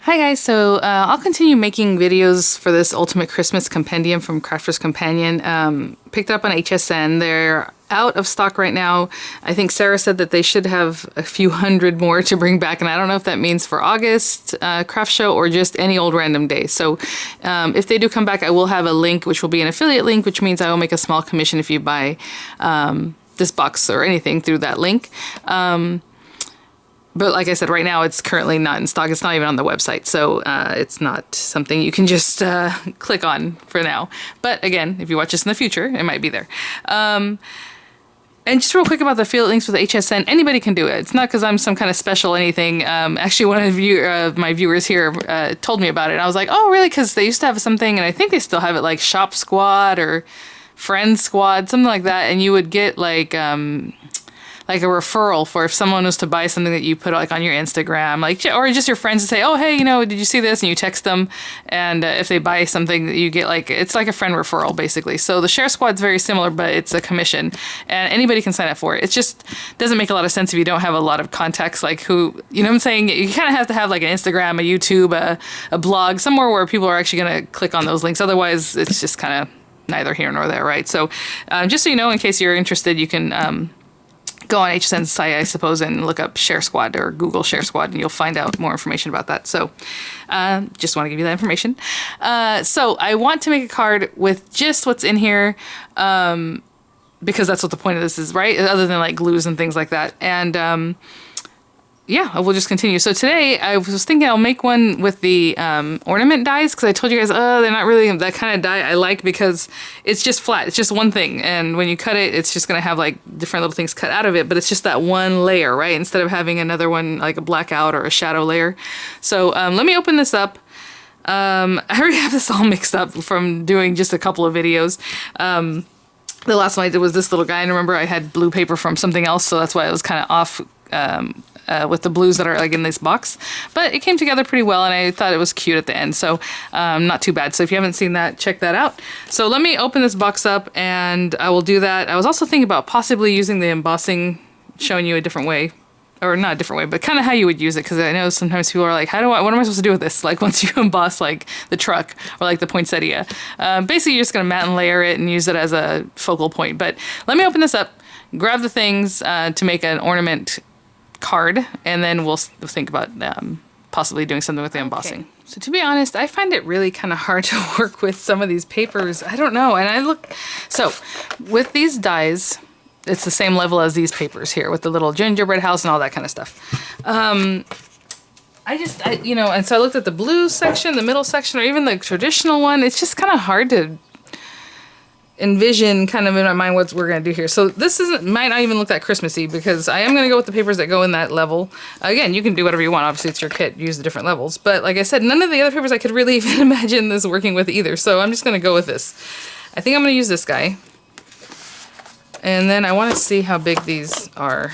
Hi guys, so I'll continue making videos for this Ultimate Christmas Compendium from Crafter's Companion. Picked up on HSN. They're out of stock right now. I think Sarah said that they should have a few hundred more to bring back, and I don't know if that means for August craft show or just any old random day. So if they do come back, I will have a link, which will be an affiliate link, which means I will make a small commission if you buy this box or anything through that link. But like I said, right now it's currently not in stock. It's not even on the website, so it's not something you can just click on for now. But again, if you watch this in the future, it might be there. And just real quick about the affiliate links with HSN, anybody can do it. It's not because I'm some kind of special anything. Actually, one of my viewers here told me about it. And I was like, oh, really? Because they used to have something, and I think they still have it, like Shop Squad or Friend Squad, something like that. And you would get like a referral for if someone was to buy something that you put like on your Instagram, like, or just your friends to say, oh, hey, did you see this? And you text them. And if they buy something, you get it's like a friend referral basically. So the Share Squad's very similar, but it's a commission and anybody can sign up for it. It just doesn't make a lot of sense if you don't have a lot of contacts, like who, you know what I'm saying? You kind of have to have like an Instagram, a YouTube, a blog, somewhere where people are actually going to click on those links. Otherwise it's just kind of neither here nor there, right? So just so you know, in case you're interested, you can, go on HSN's site, I suppose, and look up Share Squad or Google Share Squad, and you'll find out more information about that. So just want to give you that information. So I want to make a card with just what's in here because that's what the point of this is, right? Other than like glues and things like that. And yeah, we'll just continue. So today I was thinking I'll make one with the ornament dies because I told you guys, they're not really that kind of die I like because it's just flat. It's just one thing. And when you cut it, it's just going to have like different little things cut out of it. But it's just that one layer, right? Instead of having another one like a blackout or a shadow layer. So let me open this up. I already have this all mixed up from doing just a couple of videos. The last one I did was this little guy. And remember I had blue paper from something else. So that's why it was kind of off with the blues that are like in this box, but it came together pretty well and I thought it was cute at the end, so not too bad. So if you haven't seen that, check that out. So let me open this box up and I will do that. I was also thinking about possibly using the embossing, showing you a different way, or not a different way, but kind of how you would use it, because I know sometimes people are like, what am I supposed to do with this? Like once you emboss like the truck or like the poinsettia. Basically you're just going to matte and layer it and use it as a focal point. But let me open this up, grab the things to make an ornament card, and then we'll think about possibly doing something with the embossing. Okay. So to be honest, I find it really kind of hard to work with some of these papers. I don't know. And so with these dies, it's the same level as these papers here with the little gingerbread house and all that kind of stuff. And so I looked at the blue section, the middle section, or even the traditional one. It's just kind of hard to envision kind of in my mind what we're going to do here. So this might not even look that Christmassy because I am going to go with the papers that go in that level. Again, you can do whatever you want. Obviously, it's your kit. Use the different levels. But like I said, none of the other papers I could really even imagine this working with either. So I'm just going to go with this. I think I'm going to use this guy. And then I want to see how big these are.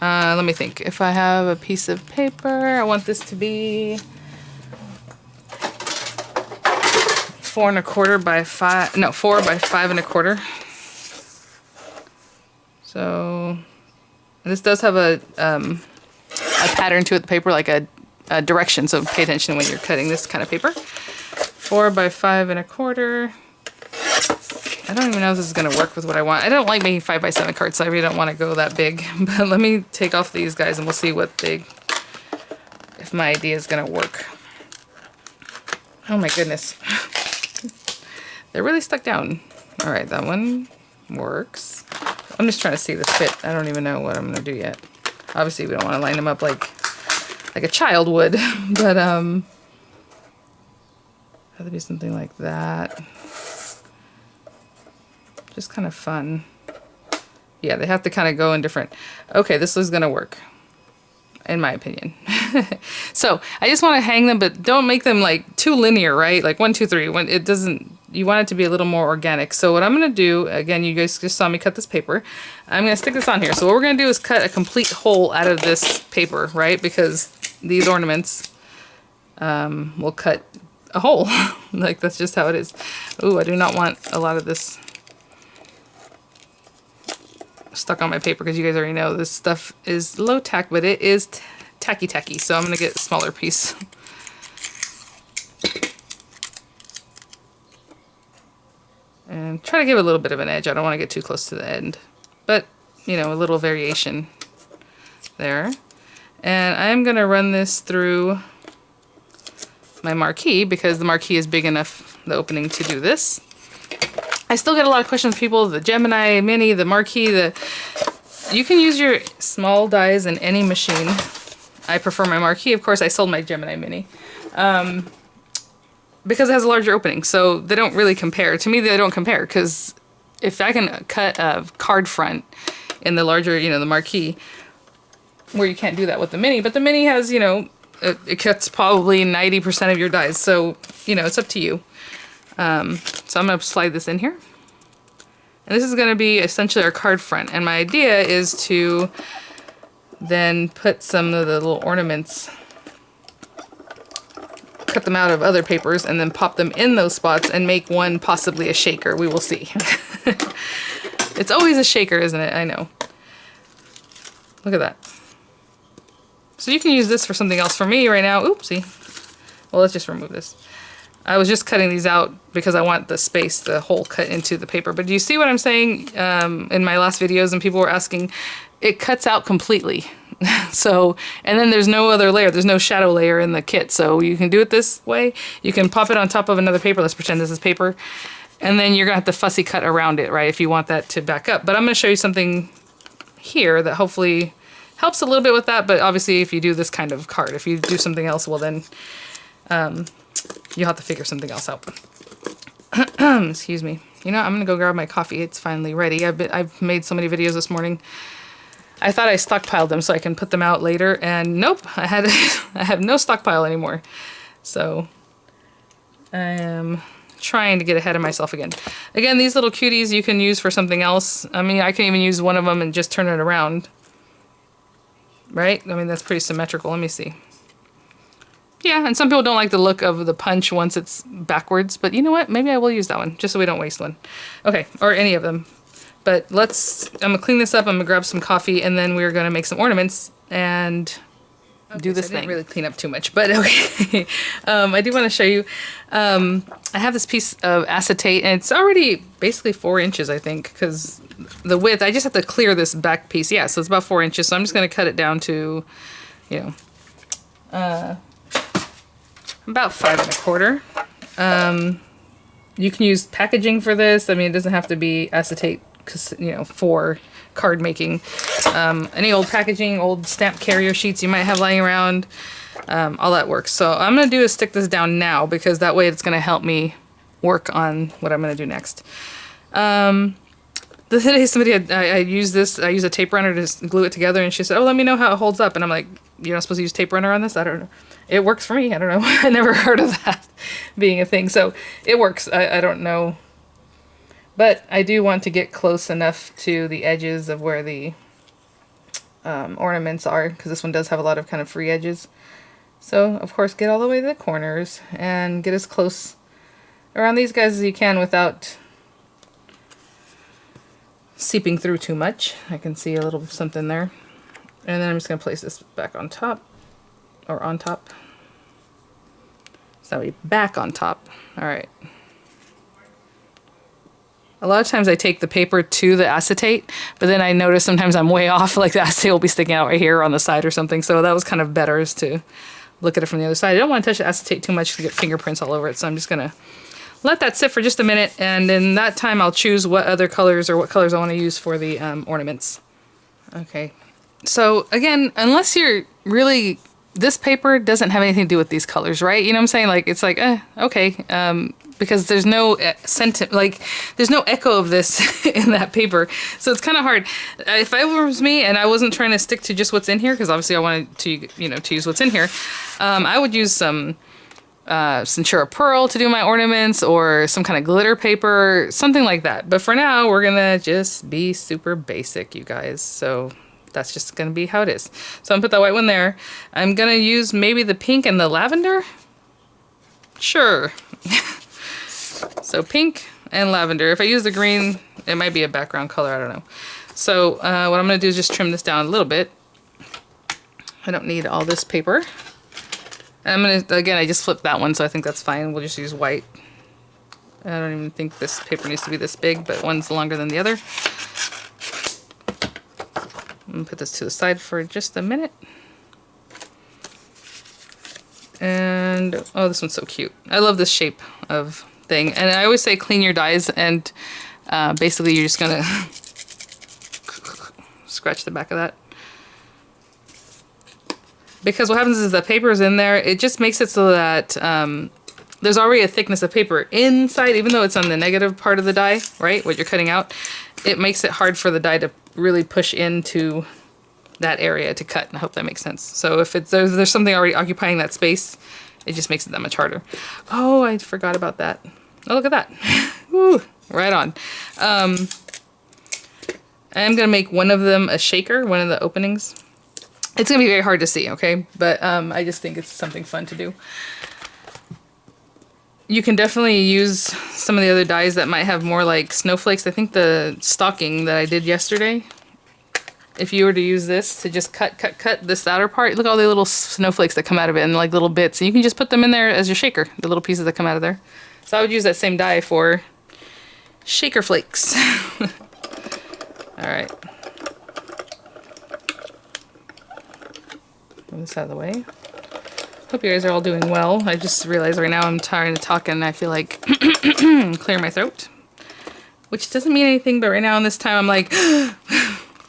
Let me think. If I have a piece of paper, I want this to be 4 1/4 by 5. No, 4 by 5 1/4. So this does have a pattern to it, the paper, like a direction. So pay attention when you're cutting this kind of paper. 4 by 5 1/4. I don't even know if this is going to work with what I want. I don't like making 5 by 7 cards, so I really don't want to go that big. But let me take off these guys and we'll see if my idea is going to work. Oh my goodness. They're really stuck down. All right, that one works. I'm just trying to see the fit. I don't even know what I'm going to do yet. Obviously, we don't want to line them up like a child would, but have to be something like that. Just kind of fun. Yeah, they have to kind of go in different. Okay, this is going to work, in my opinion. So I just want to hang them, but don't make them like too linear, right? Like 1, 2, 3. When it doesn't, you want it to be a little more organic. So what I'm going to do, again, you guys just saw me cut this paper. I'm going to stick this on here. So what we're going to do is cut a complete hole out of this paper, right? Because these ornaments will cut a hole. Like that's just how it is. Ooh, I do not want a lot of this stuck on my paper because you guys already know this stuff is low tack, but it is tacky, so I'm gonna get a smaller piece. And try to give it a little bit of an edge. I don't want to get too close to the end, but you know, a little variation there. And I'm gonna run this through my marquee because the marquee is big enough, the opening, to do this. I still get a lot of questions from people, the Gemini Mini, the marquee, you can use your small dies in any machine. I prefer my marquee. Of course, I sold my Gemini Mini. Because it has a larger opening, so they don't really compare. To me, they don't compare, because if I can cut a card front in the larger, you know, the marquee, where you can't do that with the Mini, but the Mini has, you know, it cuts probably 90% of your dies, so, you know, it's up to you. So I'm going to slide this in here. And this is going to be essentially our card front, and my idea is to then put some of the little ornaments, cut them out of other papers, and then pop them in those spots and make one possibly a shaker. We will see. It's always a shaker, isn't it? I know. Look at that. So you can use this for something else. For me right now, oopsie. Well, let's just remove this. I was just cutting these out because I want the space, the hole cut into the paper. But do you see what I'm saying in my last videos? And people were asking, it cuts out completely. So, and then there's no other layer. There's no shadow layer in the kit. So you can do it this way. You can pop it on top of another paper. Let's pretend this is paper. And then you're going to have to fussy cut around it, right, if you want that to back up. But I'm going to show you something here that hopefully helps a little bit with that. But obviously, if you do this kind of card, if you do something else, well then you'll have to figure something else out. Excuse me. You know, I'm going to go grab my coffee. It's finally ready. I've made so many videos this morning. I thought I stockpiled them so I can put them out later, and nope, I have no stockpile anymore. So I am trying to get ahead of myself again. Again, these little cuties you can use for something else. I mean, I can even use one of them and just turn it around. Right? I mean, that's pretty symmetrical. Let me see. Yeah, and some people don't like the look of the punch once it's backwards, but you know what? Maybe I will use that one, just so we don't waste one. Okay, or any of them. But I'm gonna clean this up, I'm gonna grab some coffee, and then we're gonna make some ornaments and do this thing. I didn't really clean up too much, but okay. I do wanna show you, I have this piece of acetate, and it's already basically 4 inches, I think, because the width, I just have to clear this back piece. Yeah, so it's about 4 inches, so I'm just gonna cut it down to, you know, about 5 1/4. You can use packaging for this. I mean, it doesn't have to be acetate, you know, for card making. Any old packaging, old stamp carrier sheets you might have lying around, all that works. So all I'm gonna do is stick this down now, because that way it's gonna help me work on what I'm gonna do next. Today somebody I use a tape runner to glue it together, and she said, oh, let me know how it holds up. And I'm like, you're not supposed to use tape runner on this? I don't know. It works for me. I don't know. I never heard of that being a thing. So it works. I don't know. But I do want to get close enough to the edges of where the ornaments are, because this one does have a lot of kind of free edges. So, of course, get all the way to the corners and get as close around these guys as you can without seeping through too much. I can see a little something there. And then I'm just going to place this back on top, or on top. So back on top. All right. A lot of times I take the paper to the acetate, but then I notice sometimes I'm way off, like the acetate will be sticking out right here on the side or something. So that was kind of better, is to look at it from the other side. I don't want to touch the acetate too much to get fingerprints all over it, so I'm just going to let that sit for just a minute, and in that time I'll choose what other colors or what colors I want to use for the ornaments. Okay, so again, unless you're really, this paper doesn't have anything to do with these colors, right? You know what I'm saying? Like, it's like, okay, because there's no there's no echo of this in that paper, so it's kind of hard. If it was me and I wasn't trying to stick to just what's in here, because obviously I wanted to, you know, to use what's in here, I would use some Centura Pearl to do my ornaments, or some kind of glitter paper, something like that. But for now, we're gonna just be super basic, you guys. So that's just gonna be how it is. So I'm gonna put that white one there. I'm gonna use maybe the pink and the lavender. Sure. So pink and lavender. If I use the green, it might be a background color, I don't know. So what I'm gonna do is just trim this down a little bit. I don't need all this paper. And I'm gonna, again, I just flipped that one, so I think that's fine. We'll just use white. I don't even think this paper needs to be this big, but one's longer than the other. I'm gonna put this to the side for just a minute. And, oh, this one's so cute. I love this shape of thing. And I always say clean your dies, and basically you're just gonna scratch the back of that. Because what happens is the paper is in there, it just makes it so that there's already a thickness of paper inside, even though it's on the negative part of the die, right? What you're cutting out. It makes it hard for the die to really push into that area to cut. I hope that makes sense. So if it's there's something already occupying that space, it just makes it that much harder. Oh, I forgot about that. Oh, look at that. Woo, right on. I'm gonna make one of them a shaker, one of the openings. It's gonna be very hard to see, okay? But I just think it's something fun to do. You can definitely use some of the other dies that might have more like snowflakes. I think the stocking that I did yesterday, if you were to use this to just cut this outer part, look at all the little snowflakes that come out of it and like little bits. And you can just put them in there as your shaker, the little pieces that come out of there. So I would use that same die for shaker flakes. All right. Move this out of the way. Hope you guys are all doing well. I just realized right now I'm tired of talking and I feel like clear my throat. Which doesn't mean anything, but right now in this time I'm like,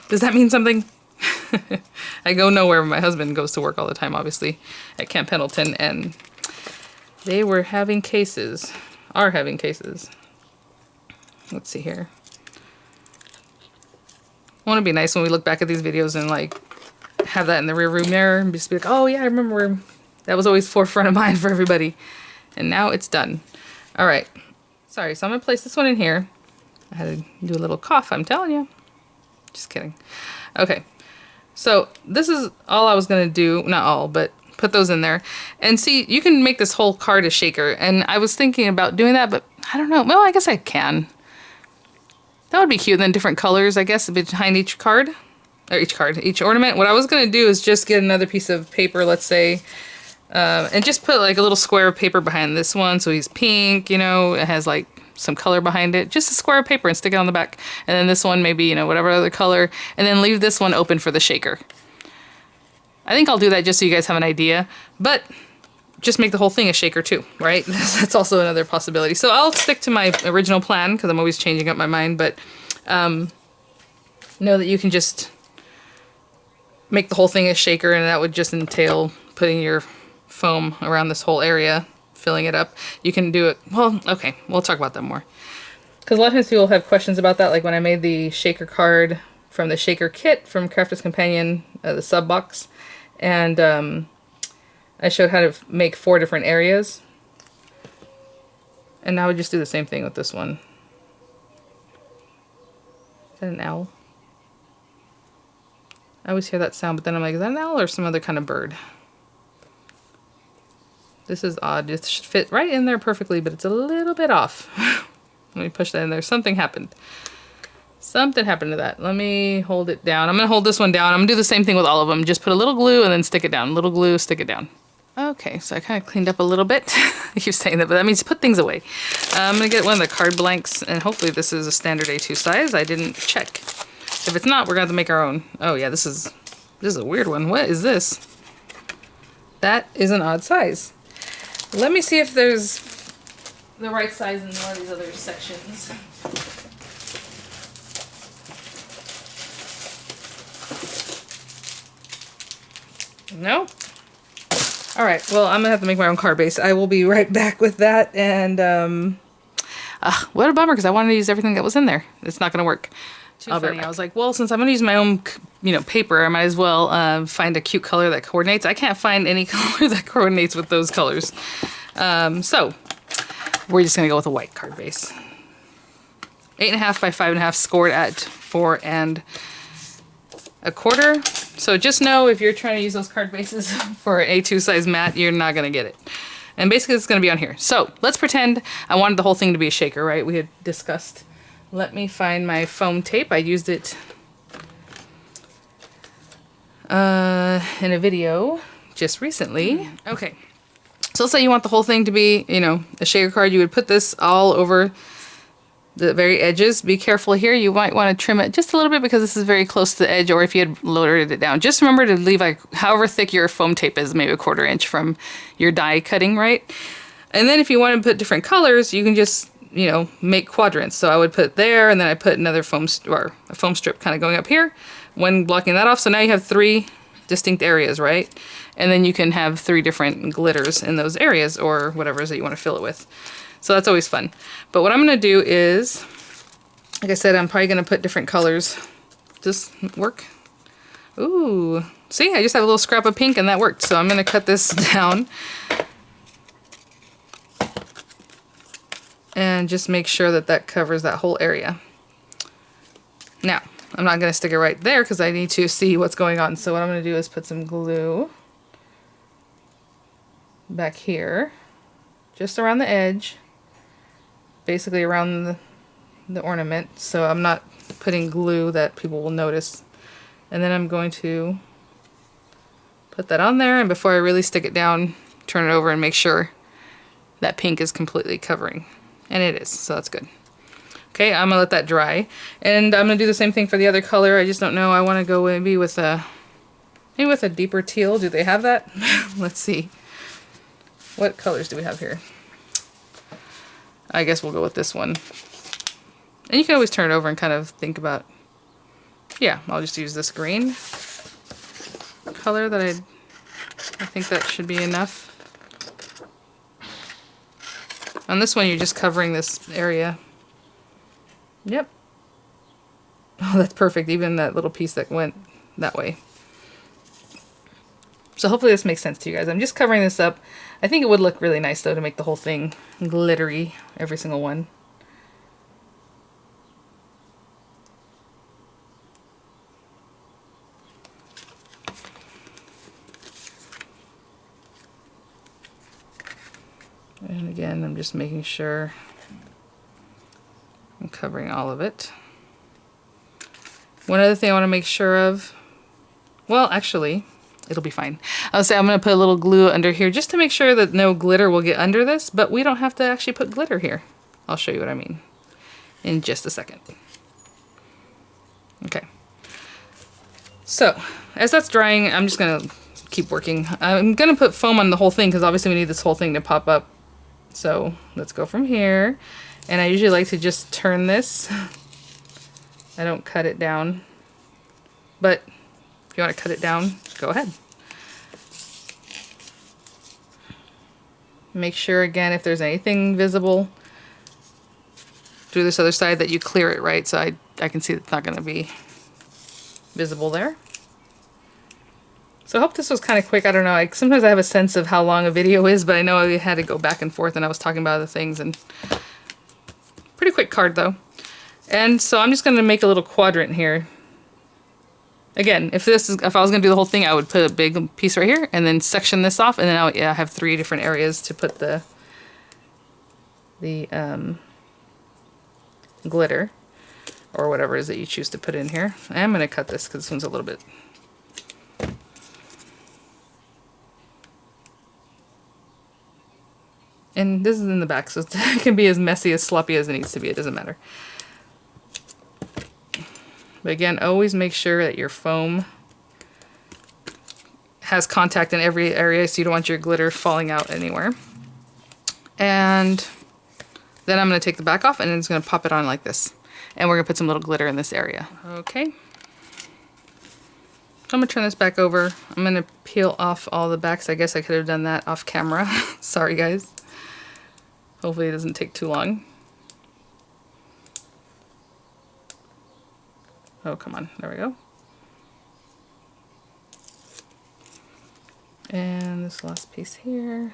does that mean something? I go nowhere. My husband goes to work all the time, obviously, at Camp Pendleton, and they were having cases. Are having cases. Let's see here. Won't it be nice when we look back at these videos and like have that in the rear view mirror and just be like, oh yeah, I remember that was always forefront of mind for everybody. And now it's done. All right. Sorry, so I'm gonna place this one in here. I had to do a little cough, I'm telling you. Just kidding. Okay. So this is all I was gonna do. Not all, but put those in there. And see, you can make this whole card a shaker. And I was thinking about doing that, but I don't know. Well, I guess I can. That would be cute. And then different colors, I guess, behind each card. Or each ornament. What I was gonna do is just get another piece of paper, let's say, and just put like a little square of paper behind this one. So he's pink, you know, it has like some color behind it. Just a square of paper and stick it on the back. And then this one, maybe, you know, whatever other color. And then leave this one open for the shaker. I think I'll do that just so you guys have an idea. But just make the whole thing a shaker too, right? That's also another possibility. So I'll stick to my original plan because I'm always changing up my mind. But know that you can just make the whole thing a shaker, and that would just entail putting your foam around this whole area, filling it up. You can do it, well, okay, we'll talk about that more. Because a lot of times people have questions about that, like when I made the shaker card from the shaker kit from Crafter's Companion, the sub box, and I showed how to make 4 different areas. And now I would just do the same thing with this one. Is that an owl? I always hear that sound, but then I'm like, is that an owl or some other kind of bird? This is odd. It should fit right in there perfectly, but it's a little bit off. Let me push that in there. Something happened. Something happened to that. Let me hold it down. I'm going to hold this one down. I'm going to do the same thing with all of them. Just put a little glue and then stick it down. A little glue, stick it down. Okay, so I kind of cleaned up a little bit. I keep saying that, but that means put things away. I'm going to get one of the card blanks, and hopefully this is a standard A2 size. I didn't check. If it's not, we're going to have to make our own. Oh yeah, this is a weird one. What is this? That is an odd size. Let me see if there's the right size in one of these other sections. No? Alright, well, I'm going to have to make my own card base. I will be right back with that, and what a bummer, because I wanted to use everything that was in there. It's not going to work. Too funny. I was like, well, since I'm going to use my own, you know, paper, I might as well find a cute color that coordinates. I can't find any color that coordinates with those colors. So we're just going to go with a white card base. 8.5 by 5.5 scored at 4 1/4. So just know if you're trying to use those card bases for an A2 size mat, you're not going to get it. And basically it's going to be on here. So let's pretend I wanted the whole thing to be a shaker, right? We had discussed. Let me find my foam tape. I used it in a video just recently. Okay. So let's say you want the whole thing to be, you know, a shaker card. You would put this all over the very edges. Be careful here. You might want to trim it just a little bit because this is very close to the edge, or if you had lowered it down. Just remember to leave like however thick your foam tape is, maybe 1/4 inch from your die cutting, right? And then if you want to put different colors, you can just, you know, make quadrants. So I would put there, and then I put another foam strip kind of going up here, one blocking that off. So now you have 3 distinct areas, right? And then you can have 3 different glitters in those areas, or whatever it is that you want to fill it with. So that's always fun. But what I'm going to do is, like I said, I'm probably going to put different colors. Does this work? Ooh, see, I just have a little scrap of pink and that worked. So I'm going to cut this down and just make sure that that covers that whole area. Now, I'm not going to stick it right there because I need to see what's going on. So what I'm going to do is put some glue back here, just around the edge, basically around the ornament, so I'm not putting glue that people will notice. And then I'm going to put that on there, and before I really stick it down, turn it over and make sure that pink is completely covering. And it is, so that's good. Okay, I'm gonna let that dry, and I'm gonna do the same thing for the other color. I just don't know, I want to go maybe with a deeper teal. Do they have that? Let's see. What colors do we have here? I guess we'll go with this one. And you can always turn it over and kind of think about, yeah, I'll just use this green color that I think that should be enough. On this one, you're just covering this area. Yep. Oh, that's perfect. Even that little piece that went that way. So hopefully this makes sense to you guys. I'm just covering this up. I think it would look really nice though to make the whole thing glittery, every single one. And again, I'm just making sure I'm covering all of it. One other thing I want to make sure of, well, actually, it'll be fine. I'll say I'm going to put a little glue under here just to make sure that no glitter will get under this, but we don't have to actually put glitter here. I'll show you what I mean in just a second. Okay. So, as that's drying, I'm just going to keep working. I'm going to put foam on the whole thing because obviously we need this whole thing to pop up. So, let's go from here. And I usually like to just turn this. I don't cut it down. But if you want to cut it down, go ahead. Make sure again if there's anything visible through this other side that you clear it, right? So I can see it's not going to be visible there. So I hope this was kind of quick. I don't know. Sometimes I have a sense of how long a video is, but I know I had to go back and forth and I was talking about other things. And pretty quick card though. And so I'm just going to make a little quadrant here. Again, if I was going to do the whole thing, I would put a big piece right here and then section this off, and then I have 3 different areas to put the glitter or whatever it is that you choose to put in here. I'm going to cut this because this one's a little bit. And this is in the back, so it can be as messy, as sloppy as it needs to be. It doesn't matter. But again, always make sure that your foam has contact in every area so you don't want your glitter falling out anywhere. And then I'm going to take the back off and I'm just going to pop it on like this. And we're going to put some little glitter in this area. Okay. So I'm going to turn this back over. I'm going to peel off all the backs. I guess I could have done that off camera. Sorry guys. Hopefully it doesn't take too long. Oh, come on. There we go. And this last piece here.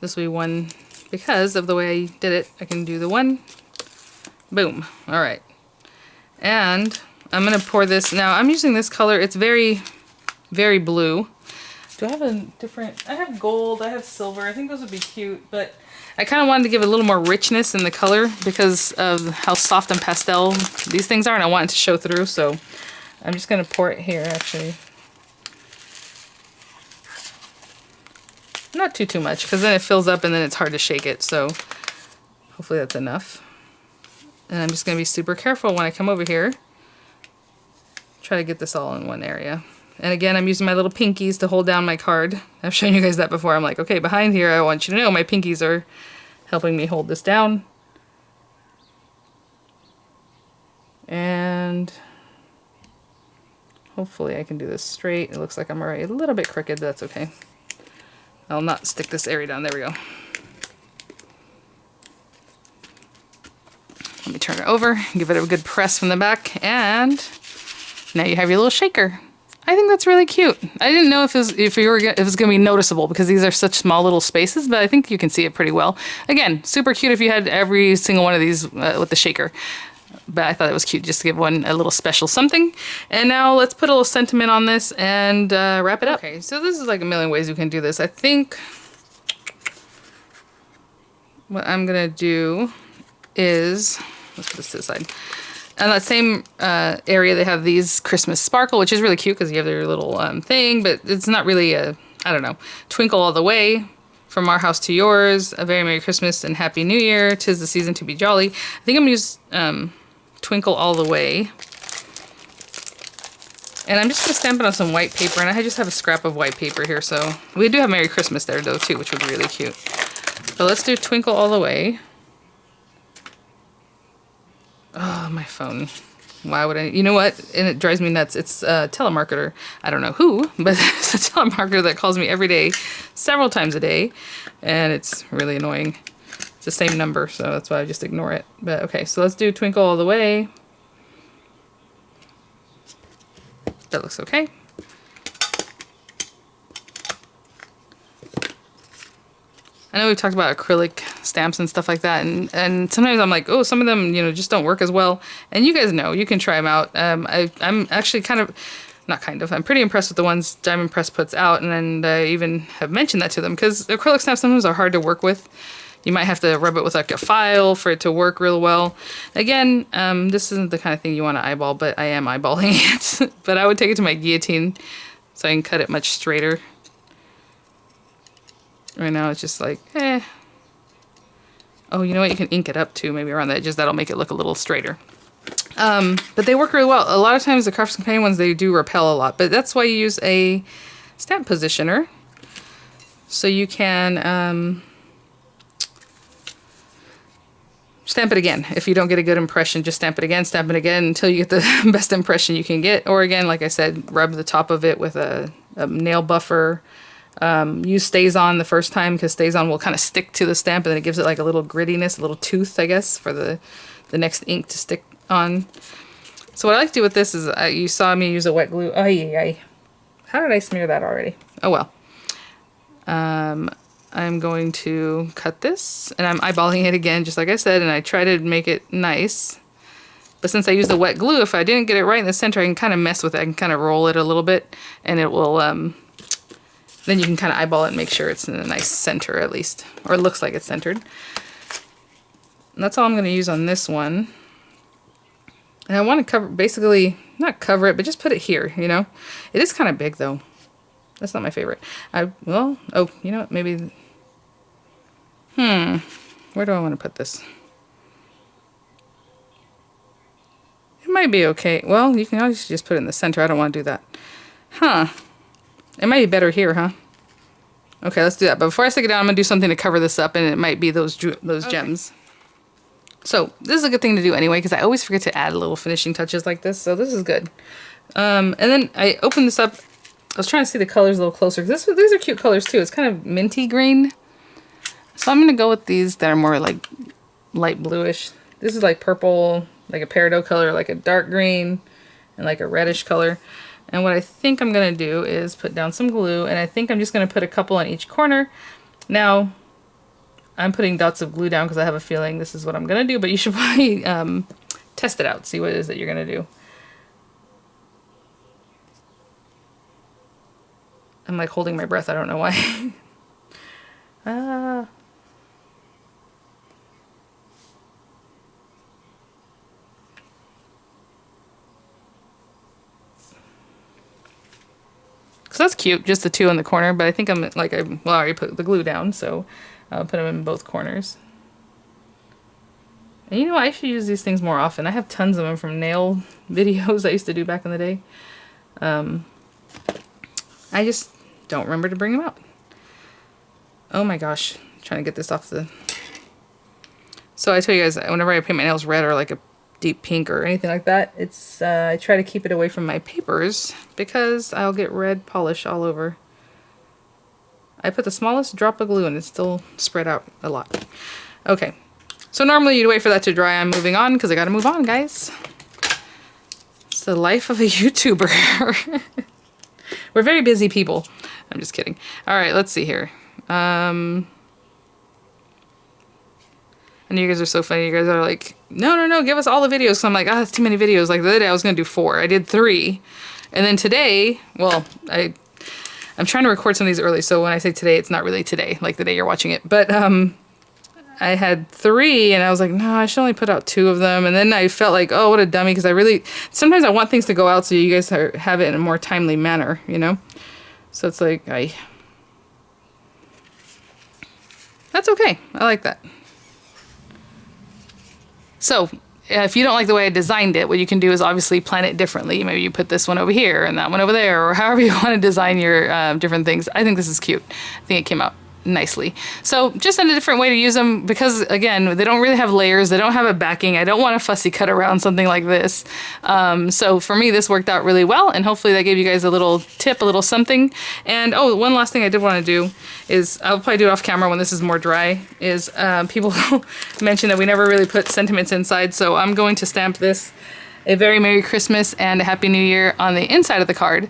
This will be one, because of the way I did it, I can do the one. Boom. All right. And I'm going to pour this. Now, I'm using this color. It's very, very blue. Do I have a different... I have gold. I have silver. I think those would be cute, but I kind of wanted to give a little more richness in the color because of how soft and pastel these things are, and I want it to show through, so I'm just going to pour it here, actually. Not too much, because then it fills up and then it's hard to shake it, so hopefully that's enough. And I'm just going to be super careful when I come over here. Try to get this all in one area. And again, I'm using my little pinkies to hold down my card. I've shown you guys that before. I'm like, okay, behind here, I want you to know my pinkies are helping me hold this down. And hopefully I can do this straight. It looks like I'm already a little bit crooked, but that's okay. I'll not stick this area down. There we go. Let me turn it over, give it a good press from the back, and now you have your little shaker. I think that's really cute. I didn't know if it was going to be noticeable because these are such small little spaces, but I think you can see it pretty well. Again, super cute if you had every single one of these with the shaker. But I thought it was cute just to give one a little special something. And now let's put a little sentiment on this and wrap it up. Okay, so this is like a million ways you can do this. I think what I'm going to do is, let's put this to the side. On that same area, they have these Christmas sparkle, which is really cute because you have their little thing, but it's not really a, I don't know, twinkle all the way. From our house to yours, a very Merry Christmas and Happy New Year. 'Tis the season to be jolly. I think I'm going to use twinkle all the way. And I'm just going to stamp it on some white paper, and I just have a scrap of white paper here, so we do have Merry Christmas there though too, which would be really cute. So let's do twinkle all the way. Oh, my phone. Why would I? You know what? And it drives me nuts. It's a telemarketer. I don't know who, but it's a telemarketer that calls me every day, several times a day, and it's really annoying. It's the same number, so that's why I just ignore it. But okay, so let's do twinkle all the way. That looks okay. I know we've talked about acrylic stamps and stuff like that, and sometimes I'm like, oh, some of them, you know, just don't work as well. And you guys know, you can try them out. I'm actually I'm pretty impressed with the ones Diamond Press puts out, and I even have mentioned that to them, because acrylic stamps sometimes are hard to work with. You might have to rub it with like a file for it to work real well. Again, this isn't the kind of thing you want to eyeball, but I am eyeballing it. But I would take it to my guillotine so I can cut it much straighter. Right now it's just like, eh. Oh, you know what? You can ink it up too, maybe around the edges. That'll make it look a little straighter. But they work really well. A lot of times the Crafts Companion ones, they do repel a lot. But that's why you use a stamp positioner. So you can stamp it again. If you don't get a good impression, just stamp it again until you get the best impression you can get. Or again, like I said, rub the top of it with a nail buffer. Use Stays-On the first time, because Stays-On will kind of stick to the stamp, and then it gives it like a little grittiness, a little tooth, I guess, for the next ink to stick on. So what I like to do with this is, you saw me use a wet glue. Oh, yeah. How did I smear that already? Oh, well. I'm going to cut this, and I'm eyeballing it again, just like I said, and I try to make it nice. But since I used the wet glue, if I didn't get it right in the center, I can kind of mess with it. I can kind of roll it a little bit, and it will, then you can kind of eyeball it and make sure it's in a nice center at least, or it looks like it's centered. And that's all I'm going to use on this one. And I want to cover, basically, not cover it, but just put it here, you know? It is kind of big though. That's not my favorite. Oh, you know what, maybe, where do I want to put this? It might be okay. Well, you can always just put it in the center. I don't want to do that. Huh. It might be better here, huh? Okay, let's do that. But before I stick it down, I'm going to do something to cover this up, and it might be those gems. So this is a good thing to do anyway, because I always forget to add little finishing touches like this, so this is good. And then I opened this up. I was trying to see the colors a little closer, because these are cute colors too. It's kind of minty green. So I'm going to go with these that are more like light bluish. This is like purple, like a peridot color, like a dark green, and like a reddish color. And what I think I'm going to do is put down some glue, and I think I'm just going to put a couple on each corner. Now, I'm putting dots of glue down because I have a feeling this is what I'm going to do, but you should probably test it out, see what it is that you're going to do. I'm like holding my breath, I don't know why. So that's cute, just the two in the corner, but I think I'm like, I already put the glue down, so I'll put them in both corners. And you know, I should use these things more often. I have tons of them from nail videos I used to do back in the day. I just don't remember to bring them out. Oh my gosh, I'm trying to get this off the... So I tell you guys, whenever I paint my nails red or like a deep pink or anything like that, it's I try to keep it away from my papers because I'll get red polish all over. I put the smallest drop of glue and it's still spread out a lot. Okay, so normally you'd wait for that to dry. I'm moving on because I gotta move on, guys. It's the life of a YouTuber. We're very busy people. I'm just kidding. All right, let's see here. And you guys are so funny. You guys are like, no, give us all the videos. So I'm like, that's too many videos. Like the other day I was going to do 4. I did 3. And then today, well, I'm trying to record some of these early. So when I say today, it's not really today, like the day you're watching it. But I had 3 and I was like, no, I should only put out 2 of them. And then I felt like, oh, what a dummy. Because sometimes I want things to go out so you guys have it in a more timely manner, you know? So it's like, that's okay. I like that. So if you don't like the way I designed it, what you can do is obviously plan it differently. Maybe you put this one over here and that one over there, or however you want to design your different things. I think this is cute. I think it came out nicely. So just in a different way to use them because, again, they don't really have layers. They don't have a backing. I don't want to fussy cut around something like this. So for me, this worked out really well, and hopefully that gave you guys a little tip, a little something. And oh, one last thing I did want to do is, I'll probably do it off camera when this is more dry, is people mention that we never really put sentiments inside, so I'm going to stamp this a very Merry Christmas and a Happy New Year on the inside of the card.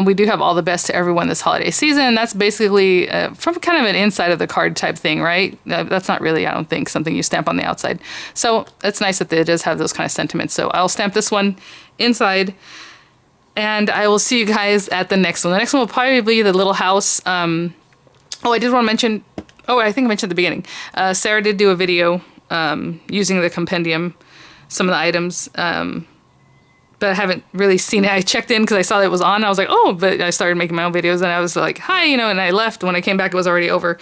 We do have all the best to everyone this holiday season. That's basically from kind of an inside of the card type thing, right? That's not really, I don't think, something you stamp on the outside. So it's nice that it does have those kind of sentiments. So I'll stamp this one inside, and I will see you guys at the next one. The next one will probably be the little house. Oh, I did want to mention, I think I mentioned at the beginning, Sarah did do a video using the Compendium, some of the items, but I haven't really seen it. I checked in because I saw that it was on. I was like, oh, but I started making my own videos and I was like, hi, you know, and I left. When I came back, it was already over.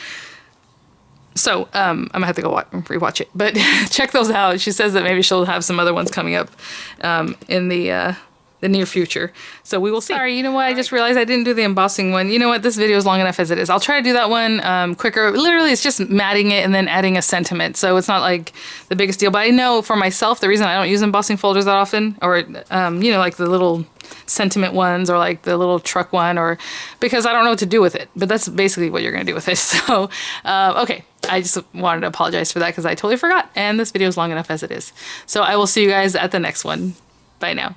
So I'm gonna have to go rewatch it, but check those out. She says that maybe she'll have some other ones coming up in the near future. So we will see. Sorry, you know what? I just realized I didn't do the embossing one. You know what? This video is long enough as it is. I'll try to do that one quicker. Literally, it's just matting it and then adding a sentiment. So it's not like the biggest deal. But I know for myself, the reason I don't use embossing folders that often, or, you know, like the little sentiment ones or like the little truck one, or because I don't know what to do with it. But that's basically what you're going to do with it. So, okay. I just wanted to apologize for that because I totally forgot. And this video is long enough as it is. So I will see you guys at the next one. Bye now.